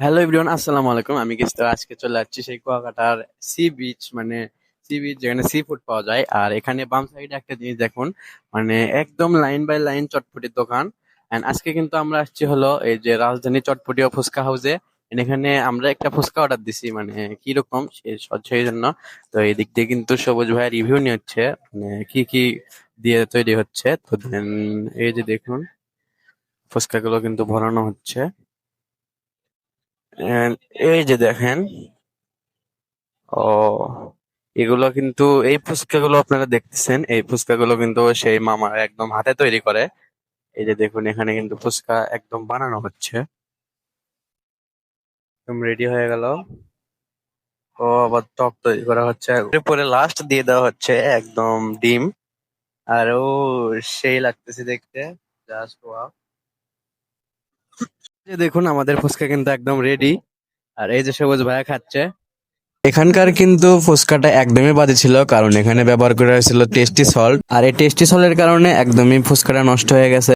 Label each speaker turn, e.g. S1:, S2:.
S1: Hello everyone, আসসালামু আলাইকুম। আমি কিন্তু আজকে চলে যাচ্ছি সেই কুয়াকাটার সি বিচ, মানে সি বিচ যেখানে সি ফুড পাওয়া যায়। আর এখানে বাম সাইডে একটা জিনিস দেখুন, মানে একদম লাইন বাই লাইন চটপটির দোকান। এন্ড আজকে কিন্তু আমরা আসছি হলো এই যে রাজধানী চটপটি ও ফুচকা হাউসে। এখানে আমরা একটা ফুচকা অর্ডার দিছি, মানে কি রকম সেই জন্য। তো এই দিক দিয়ে কিন্তু সবুজ ভাইয়ের রিভিউ নিয়ে হচ্ছে, মানে কি কি দিয়ে তৈরি হচ্ছে। তো দেন এই যে দেখুন, ফুচকা গুলো কিন্তু ভরানো হচ্ছে। And এই যে দেখেন, ও এগুলো কিন্তু, এই ফুচকাগুলো আপনারা দেখতেছেন, এই ফুচকাগুলো কিন্তু সেই মামা একদম হাতে তৈরি করে। এই যে দেখুন, এখানে কিন্তু ফুচকা একদম বানানো হচ্ছে, একদম রেডি হয়ে গেল। ও আবার টক তৈরি করা হচ্ছে, এরপরে লাস্ট দিয়ে দেওয়া হচ্ছে একদম ডিম। আর ও সেই লাগতেছে দেখতে, জাস্ট ওয়াও। যে দেখুন, আমাদের ফুচকা কিন্তু একদম রেডি। আর এই যে সবুজ ভাইয়া খাচ্ছে। এখানকার কিন্তু ফুচকাটা একদমই বাজে ছিল, কারণ এখানে ব্যবহার করা হয়েছিল টেস্টি সল্ট, আর এই টেস্টি সল্টের কারণে একদমই ফুচকাটা নষ্ট হয়ে গেছে।